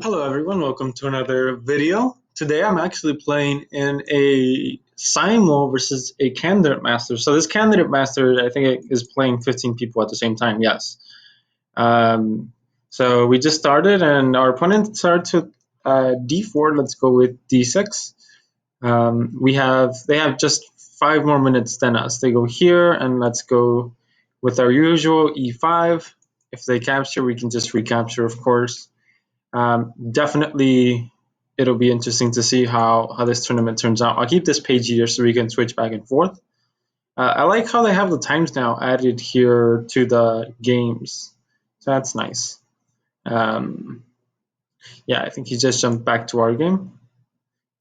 Hello everyone, welcome to another video. Today I'm actually playing in a simul versus a candidate master. So this candidate master, I think it is playing 15 people at the same time, yes. So we just started and our opponent starts with d4, let's go with d6. They have just 5 more minutes than us. They go here and let's go with our usual e5. If they capture, we can just recapture, of course. Definitely, it'll be interesting to see how this tournament turns out. I'll keep this page here so we can switch back and forth. I like how they have the times now added here to the games. So that's nice. Yeah, I think he just jumped back to our game.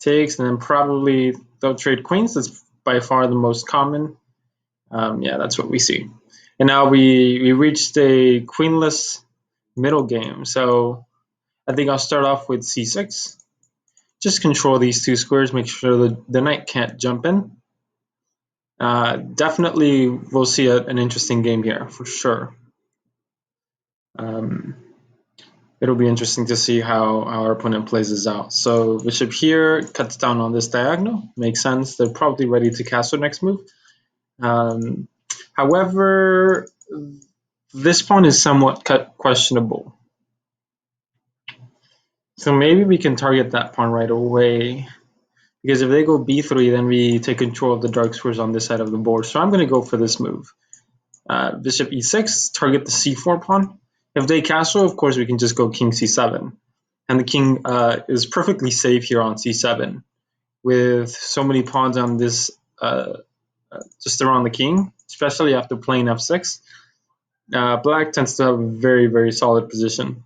Takes, and then probably they'll trade queens. That's by far the most common. Yeah, that's what we see. And now we reached a queenless middle game. So I think I'll start off with c6. Just control these two squares, make sure the knight can't jump in. Definitely we'll see an interesting game here, for sure. It'll be interesting to see how our opponent plays this out. So bishop here, cuts down on this diagonal. Makes sense. They're probably ready to castle next move. However, this pawn is somewhat questionable. So maybe we can target that pawn right away. Because if they go b3, then we take control of the dark squares on this side of the board. So I'm going to go for this move. Bishop e6, target the c4 pawn. If they castle, of course, we can just go king c7. And the king is perfectly safe here on c7. With so many pawns on this, just around the king, especially after playing f6, black tends to have a very, very solid position.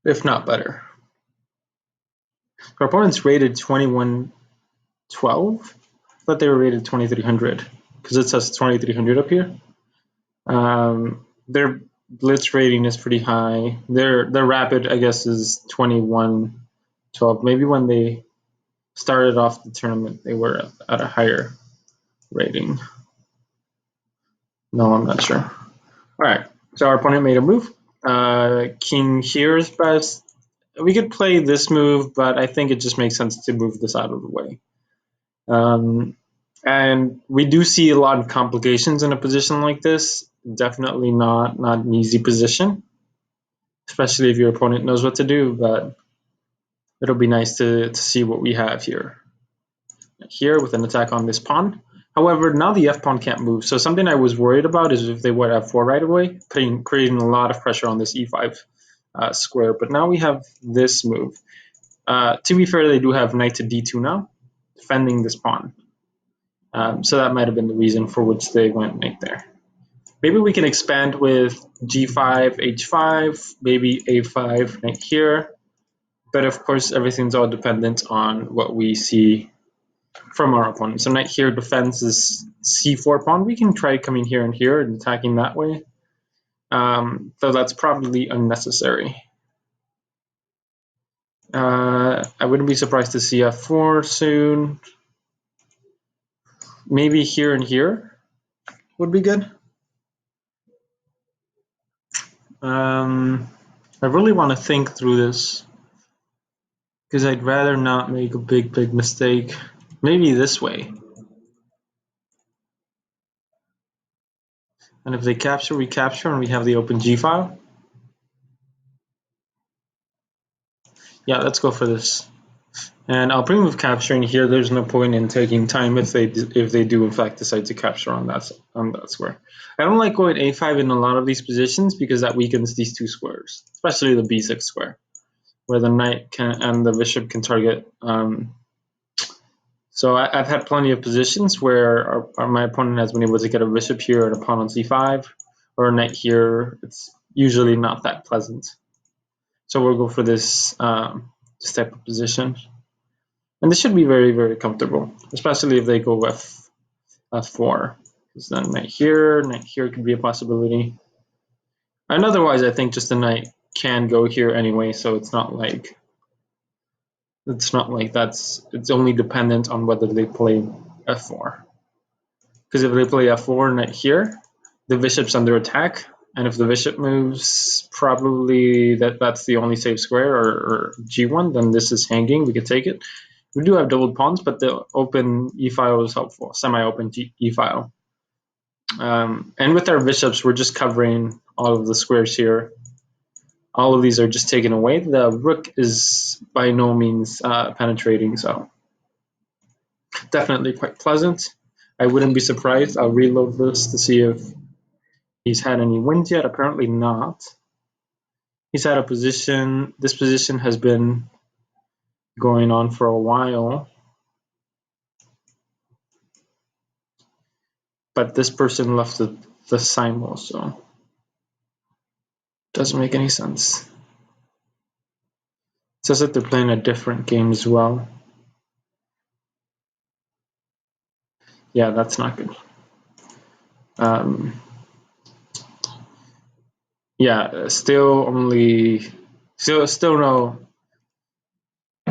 If not better. Our opponent's rated 2112. I thought they were rated 2300 because it says 2300 up here. Their blitz rating is pretty high. Their rapid, I guess, is 2112. Maybe when they started off the tournament, they were at a higher rating. No, I'm not sure. All right, so our opponent made a move. King here is best. We could play this move, but I think it just makes sense to move this out of the way. And we do see a lot of complications in a position like this. Definitely not an easy position, especially if your opponent knows what to do, but it'll be nice to see what we have here. Here with an attack on this pawn. However, now the f-pawn can't move, so something I was worried about is if they went f4 right away, creating a lot of pressure on this e5 square. But now we have this move. To be fair, they do have knight to d2 now, defending this pawn. So that might have been the reason for which they went knight there. Maybe we can expand with g5, h5, maybe a5, knight here. But of course, everything's all dependent on what we see from our opponent. So knight here defends this c4 pawn. We can try coming here and here and attacking that way. So that's probably unnecessary. I wouldn't be surprised to see f4 soon. Maybe here and here would be good. I really want to think through this because I'd rather not make a big mistake. Maybe this way. And if they capture, we capture, and we have the open G file. Yeah, let's go for this. And I'll pre-move capturing here. There's no point in taking time if they do in fact decide to capture on that square. I don't like going a5 in a lot of these positions because that weakens these two squares, especially the b6 square, where the knight and the bishop can target. So I've had plenty of positions where my opponent has been able to get a bishop here and a pawn on c5, or a knight here. It's usually not that pleasant. So we'll go for this type of position. And this should be very, very comfortable, especially if they go with f4. Because then knight here could be a possibility. And otherwise, I think just the knight can go here anyway, so it's not like it's only dependent on whether they play f4. Because if they play f4 knight here, the bishop's under attack, And if the bishop moves, probably that's the only safe square, or g1, then this is hanging. We could take it. We do have doubled pawns, but the open e-file is helpful, semi-open e-file. And with our bishops, we're just covering all of the squares here. All of these are just taken away. The rook is by no means penetrating, so definitely quite pleasant. I wouldn't be surprised. I'll reload this to see if he's had any wins yet. Apparently not. He's had a position. This position has been going on for a while. But this person left the simul, so doesn't make any sense. It says that they're playing a different game as well. Yeah, that's not good. Yeah, still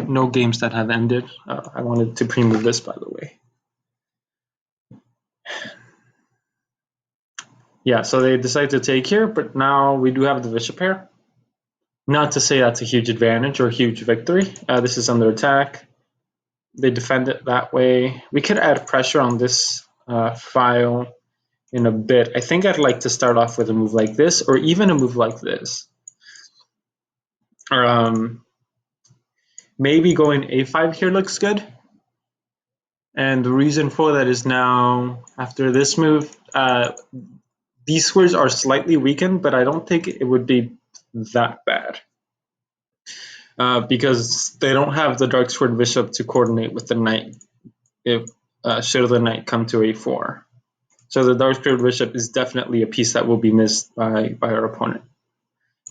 no games that have ended. I wanted to pre-move this, by the way. Yeah, so they decide to take here, but now we do have the bishop pair. Not to say that's a huge advantage or a huge victory. This is under attack. They defend it that way. We could add pressure on this file in a bit. I think I'd like to start off with a move like this, or even a move like this. Maybe going a5 here looks good. And the reason for that is now, after this move, these squares are slightly weakened, but I don't think it would be that bad. Because they don't have the dark squared bishop to coordinate with the knight if should the knight come to a4. So the dark squared bishop is definitely a piece that will be missed by our opponent.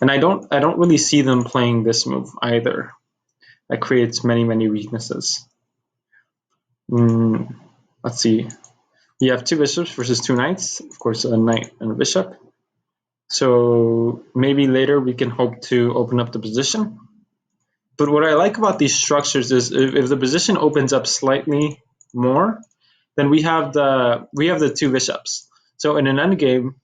And I don't really see them playing this move either. That creates many weaknesses. Let's see. We have two bishops versus two knights. Of course, a knight and a bishop. So maybe later we can hope to open up the position. But what I like about these structures is if the position opens up slightly more, then we have the two bishops. So in an endgame,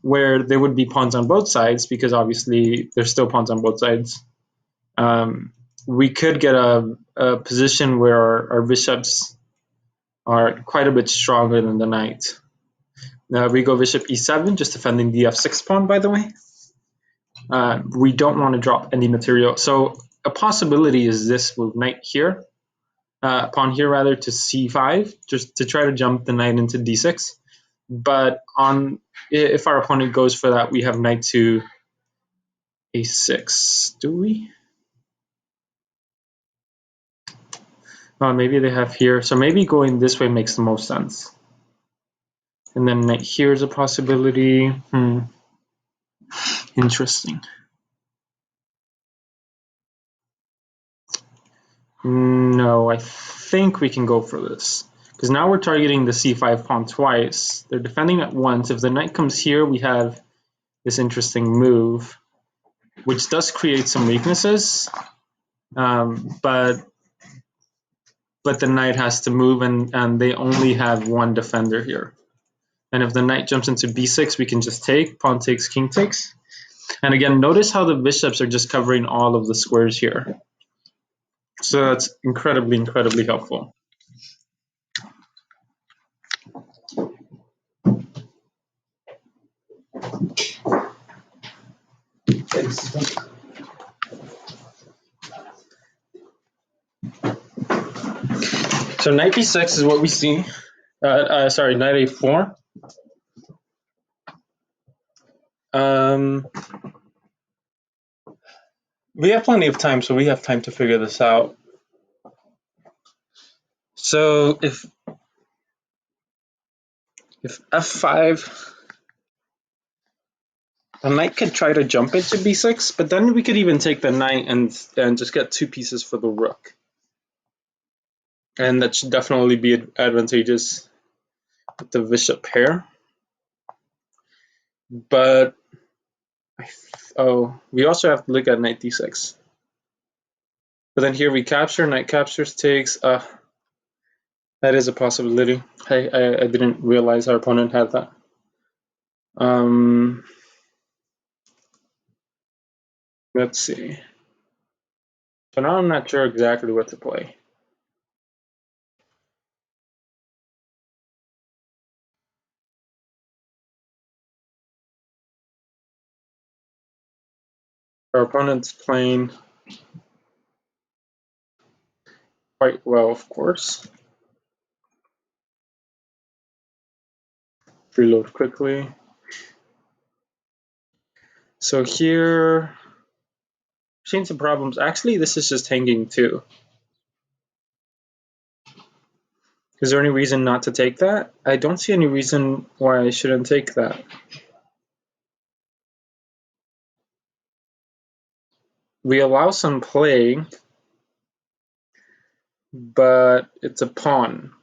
where there would be pawns on both sides, because obviously there's still pawns on both sides, we could get a position where our bishops are quite a bit stronger than the knight. Now we go bishop e7, just defending the f6 pawn, by the way. We don't want to drop any material. So a possibility is this move, knight here, pawn here rather, to c5, just to try to jump the knight into d6. But if our opponent goes for that, we have knight to a6. Do we? Maybe they have here. So maybe going this way makes the most sense. And then knight here is a possibility. Interesting. No, I think we can go for this. Because now we're targeting the c5 pawn twice. They're defending at once. If the knight comes here, we have this interesting move, which does create some weaknesses. But the knight has to move, and they only have one defender here. And if the knight jumps into b6, we can just take. Pawn takes, king takes. And again, notice how the bishops are just covering all of the squares here. So that's incredibly helpful. So knight b6 is what we see. Sorry, knight a4. We have plenty of time, so we have time to figure this out. So if f5, the knight could try to jump into b6, but then we could even take the knight and just get two pieces for the rook. And that should definitely be advantageous with the bishop pair. But we also have to look at knight d6. But then here we capture, knight captures, takes. That is a possibility. I didn't realize our opponent had that. Let's see. So now I'm not sure exactly what to play. Our opponent's playing quite well, of course. Reload quickly. So here, seen some problems. Actually, this is just hanging too. Is there any reason not to take that? I don't see any reason why I shouldn't take that. We allow some play, but it's a pawn.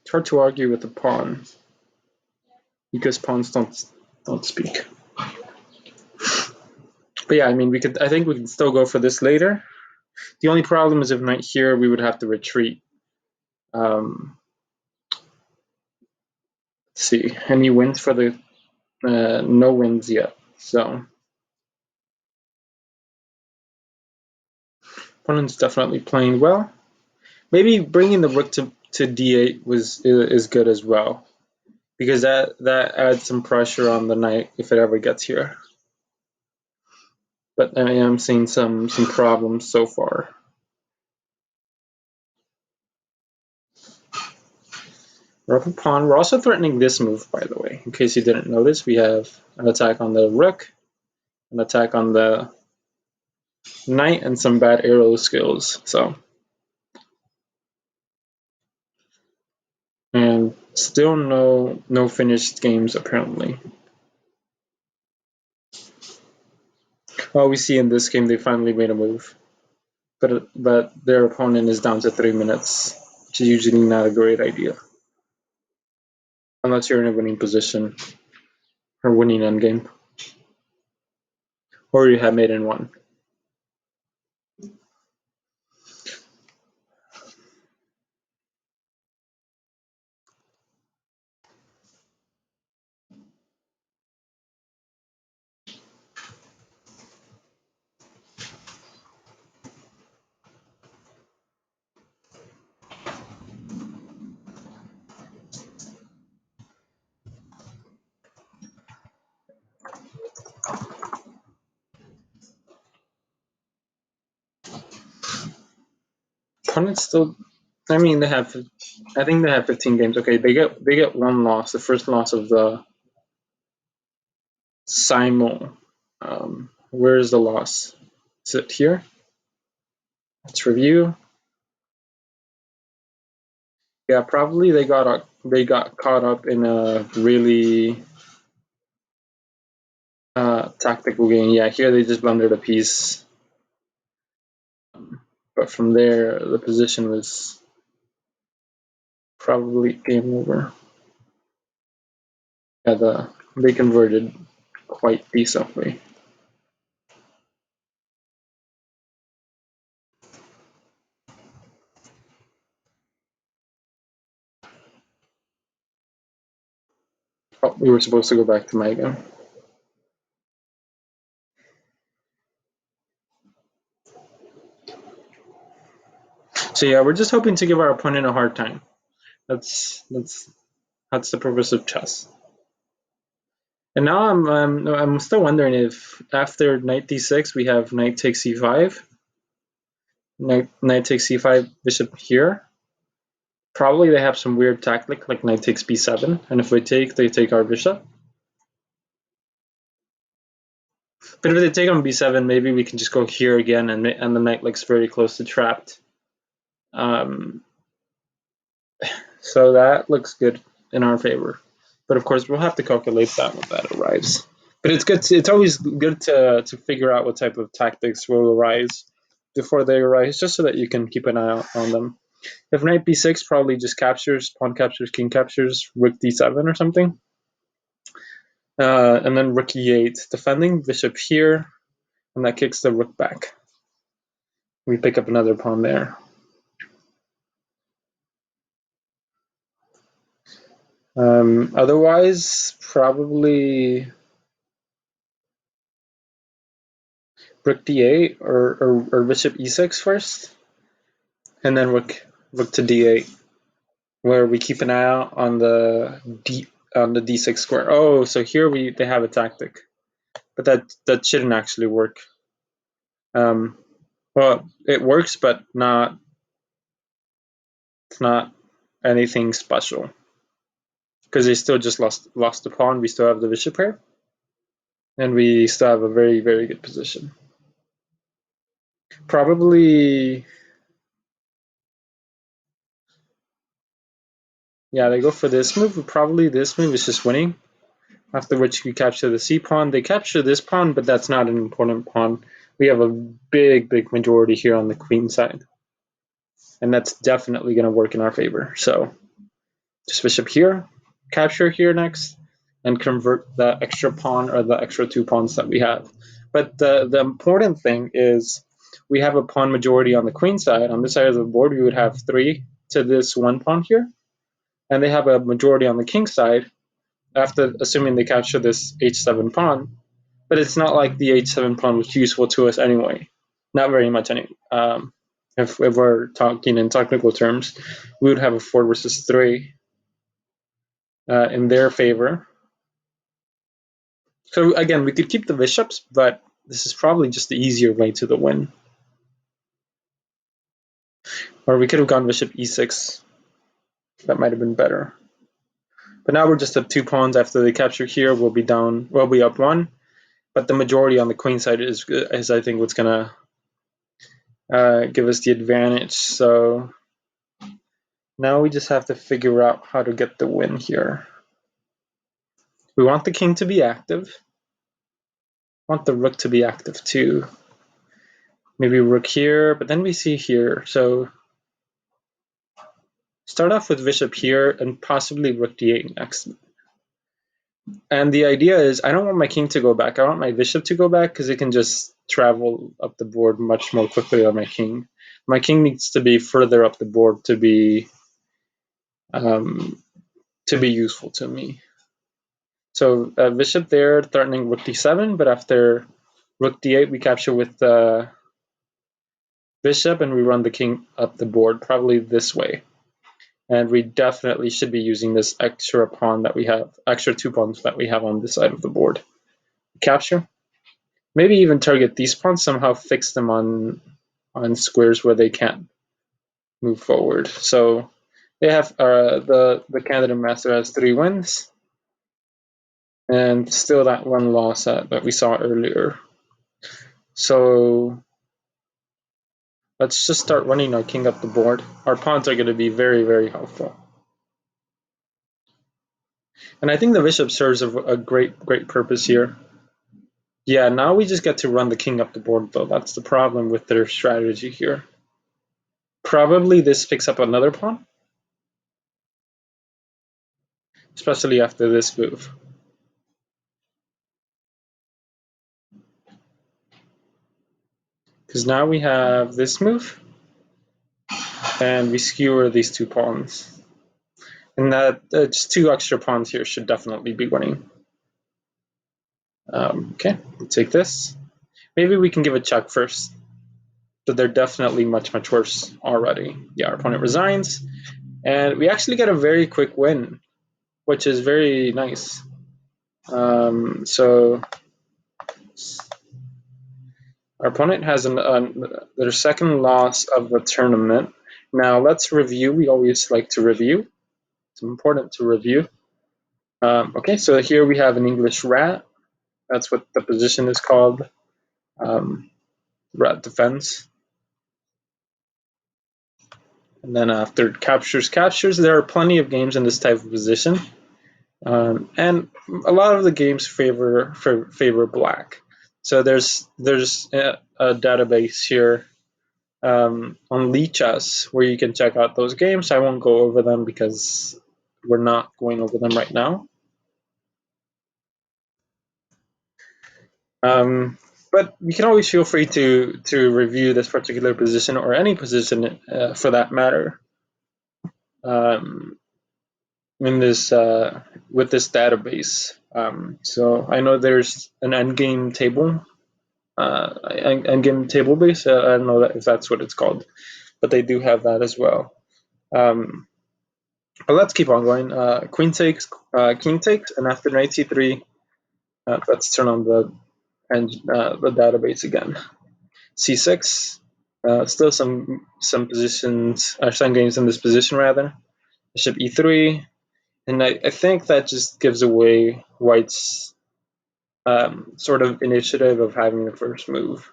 It's hard to argue with a pawn because pawns don't speak. But yeah, I mean, I think we can still go for this later. The only problem is if knight here, we would have to retreat. Let's see, any wins for the no wins yet. So opponent's definitely playing well. Maybe bringing the rook to d8 is good as well, because that adds some pressure on the knight if it ever gets here. But I am seeing some problems so far. We're up a pawn. We're also threatening this move, by the way. In case you didn't notice, we have an attack on the rook, an attack on the knight, and some bad arrow skills. So, and still no finished games apparently. Well, we see in this game they finally made a move, but their opponent is down to 3 minutes, which is usually not a great idea unless you're in a winning position or winning endgame, or you have made in one. Opponents still. I mean, they have. I think they have 15 games. Okay, they get one loss. The first loss of the simul. Where is the loss? Is it here? Let's review. Yeah, probably they got caught up in a really tactical game. Yeah, here they just blundered a piece, but from there the position was probably game over. Yeah, they converted quite decently. Oh, we were supposed to go back to my game. So yeah, we're just hoping to give our opponent a hard time. That's the purpose of chess. And now I'm still wondering if after knight d6 we have knight takes c5, knight takes c5, bishop here. Probably they have some weird tactic like knight takes b7, and if we take, they take our bishop. But if they take on b7, maybe we can just go here again, and the knight looks very close to trapped. So that looks good in our favor. But of course, we'll have to calculate that when that arrives. But it's good. It's always good to figure out what type of tactics will arise before they arise, just so that you can keep an eye out on them. If knight b6 probably just captures, pawn captures, king captures, rook d7 or something. And then rook e8 defending, bishop here, and that kicks the rook back. We pick up another pawn there. Otherwise, probably rook d8 or bishop e6 first, and then rook to d8, where we keep an eye out on the d6 square. Oh, so here they have a tactic, but that shouldn't actually work. Well, it works, but it's not anything special because they still just lost the pawn. We still have the bishop here, and we still have a very, very good position. Probably, yeah, they go for this move. Probably this move is just winning. After which we capture the c pawn. They capture this pawn, but that's not an important pawn. We have a big, big majority here on the queen side, and that's definitely going to work in our favor. So just bishop here, capture here next, and convert the extra pawn or the extra 2 pawns that we have. But the important thing is we have a pawn majority on the queen side. On this side of the board, we would have 3 to this 1 pawn here, and they have a majority on the king side after assuming they capture this h7 pawn. But it's not like the h7 pawn was useful to us anyway. Not very much anyway. If we're talking in technical terms, we would have a 4 versus 3 in their favor. So again, we could keep the bishops, but this is probably just the easier way to the win. Or we could have gone bishop e6. That might have been better. But now we're just up 2 pawns. After they capture here, we'll be up 1. But the majority on the queen side is I think what's gonna give us the advantage. So now we just have to figure out how to get the win here. We want the king to be active. Want the rook to be active too. Maybe rook here, but then we see here. So start off with bishop here and possibly rook d8 next. And the idea is I don't want my king to go back. I want my bishop to go back because it can just travel up the board much more quickly than my king. My king needs to be further up the board to be useful to me. So bishop there, threatening rook d7, but after rook d8, we capture with bishop and we run the king up the board, probably this way. And we definitely should be using this extra pawn that we have, extra 2 pawns that we have on this side of the board. Capture. Maybe even target these pawns, somehow fix them on squares where they can't move forward. So they have the candidate master has 3 wins, and still that 1 loss that we saw earlier. So let's just start running our king up the board. Our pawns are going to be very, very helpful. And I think the bishop serves a great, great purpose here. Yeah, now we just get to run the king up the board, though. That's the problem with their strategy here. Probably this picks up another pawn, especially after this move. Because now we have this move, and we skewer these 2 pawns. And that just 2 extra pawns here should definitely be winning. Okay, we'll take this. Maybe we can give a check first. But they're definitely much, much worse already. Yeah, our opponent resigns. And we actually get a very quick win, which is very nice. So our opponent has their second loss of the tournament. Now let's review. We always like to review. It's important to review. Okay, so here we have an English rat. That's what the position is called. Rat defense. And then after captures, there are plenty of games in this type of position. And a lot of the games favor black. So there's a database here on Lichess where you can check out those games. I won't go over them because we're not going over them right now. But you can always feel free to review this particular position or any position for that matter. In this with this database. So I know there's an endgame table endgame table base. I don't know if that's what it's called, but they do have that as well. But let's keep on going. Queen takes, king takes, and after knight c3, let's turn on the database again. c6, still some positions, or some games in this position rather. Bishop e3, and I think that just gives away White's sort of initiative of having the first move.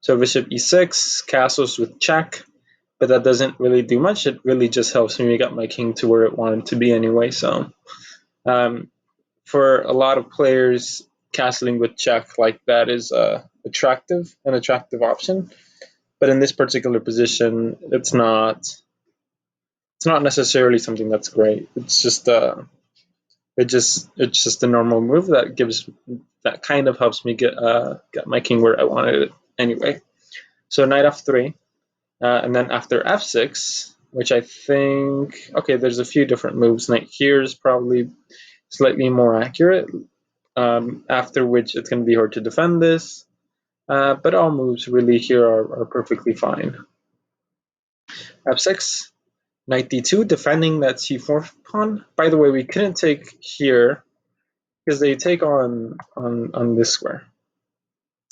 So bishop e6, castles with check, but that doesn't really do much. It really just helps me get my king to where it wanted to be anyway. So for a lot of players, castling with check like that is an attractive option. But in this particular position, it's not necessarily something that's great. It's just it's just a normal move that kind of helps me get my king where I wanted it anyway. So knight f3, and then after f6, which I think, okay, there's a few different moves. Knight here is probably slightly more accurate. After which it's going to be hard to defend this, but all moves really here are perfectly fine. f6, knight d2, defending that c4 pawn. By the way, we couldn't take here because they take on this square.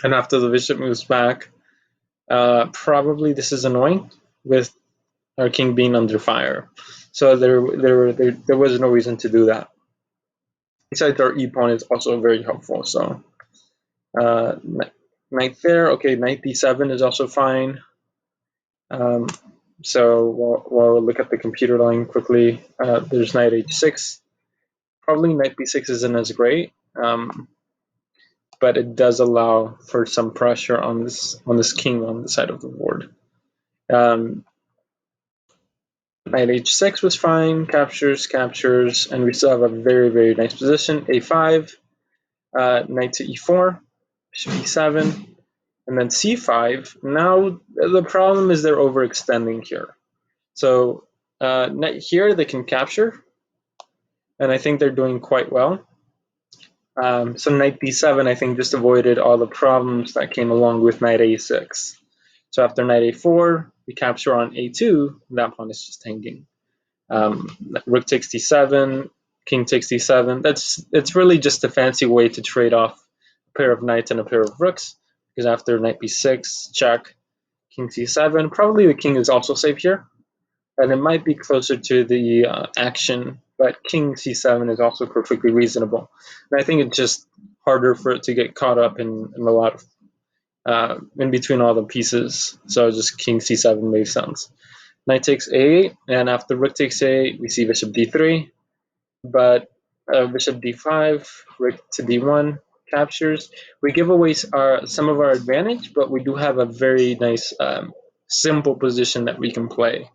And after the bishop moves back, probably this is annoying with our king being under fire. So there was no reason to do that. Besides, our e pawn is also very helpful. So knight there. Okay, knight d7 is also fine. So we'll look at the computer line quickly. There's knight h6. Probably knight b6 isn't as great, but it does allow for some pressure on this king on the side of the board. Knight h6 was fine, captures, and we still have a very, very nice position. a5, knight to e4, bishop e7, and then c5. Now the problem is they're overextending here. So knight here they can capture, and I think they're doing quite well. So knight b7 I think just avoided all the problems that came along with knight a6. So after knight a4, we capture on a2, that pawn is just hanging. Rook takes d7, king takes d7. It's really just a fancy way to trade off a pair of knights and a pair of rooks, because after knight b6, check, king c7, probably the king is also safe here, and it might be closer to the action, but king c7 is also perfectly reasonable. And I think it's just harder for it to get caught up in a lot of in between all the pieces. So just king c7 makes sense. Knight takes a8, and after rook takes a8, we see bishop d3, but bishop d5, rook to d1 captures. We give away some of our advantage, but we do have a very nice simple position that we can play.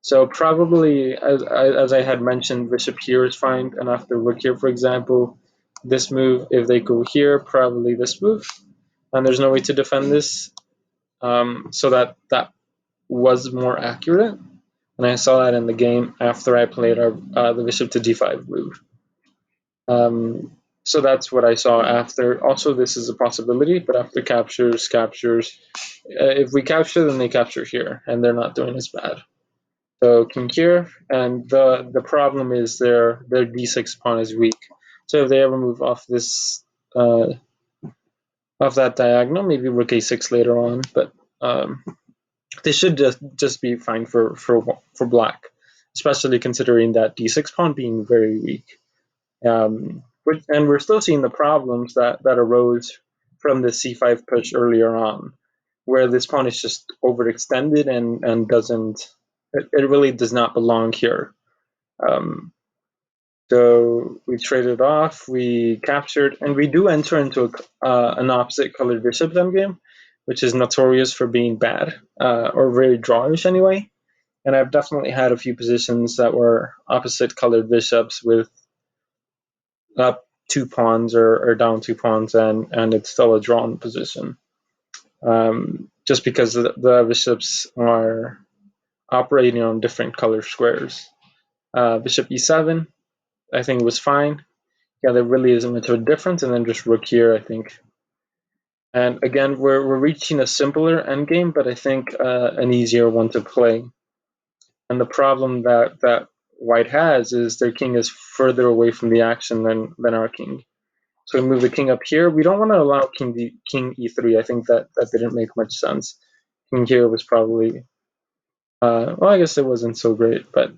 So probably, as I had mentioned, bishop here is fine, and after rook here, for example, this move, if they go here, probably this move, and there's no way to defend this, so that was more accurate. And I saw that in the game after I played the bishop to d5 move. So that's what I saw after. Also, this is a possibility, but after captures. If we capture, then they capture here, and they're not doing as bad. So king here, and the problem is their d6 pawn is weak. So if they ever move off this off that diagonal, maybe rook a6 later on, but they should just be fine for black, especially considering that d6 pawn being very weak. And we're still seeing the problems that arose from the c5 push earlier on, where this pawn is just overextended and doesn't, it really does not belong here. So we traded off, we captured, and we do enter into an opposite colored bishop endgame, which is notorious for being bad, or very drawish anyway. And I've definitely had a few positions that were opposite colored bishops with up 2 pawns or down 2 pawns, and it's still a drawn position. Just because the bishops are operating on different color squares. Bishop e7, I think was fine. Yeah, there really isn't much of a difference, and then just rook here, I think And again, we're reaching a simpler endgame, but I think an easier one to play. And the problem that white has is their king is further away from the action than our king. So we move the king up here. We don't want to allow king e3. I think that didn't make much sense. King here was probably well, I guess it wasn't so great, but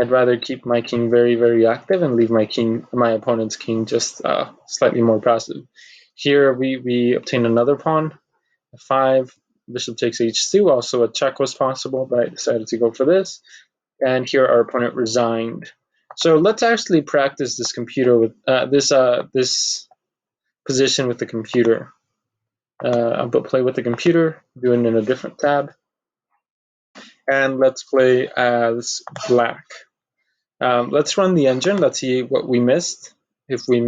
I'd rather keep my king very, very active and leave my opponent's king just slightly more passive. Here we obtain another pawn, f5, bishop takes h2. Also a check was possible, but I decided to go for this. And here our opponent resigned. So let's actually practice this computer with this position with the computer. I'll play with the computer, do it in a different tab, and let's play as black. Let's run the engine. Let's see what we missed. If we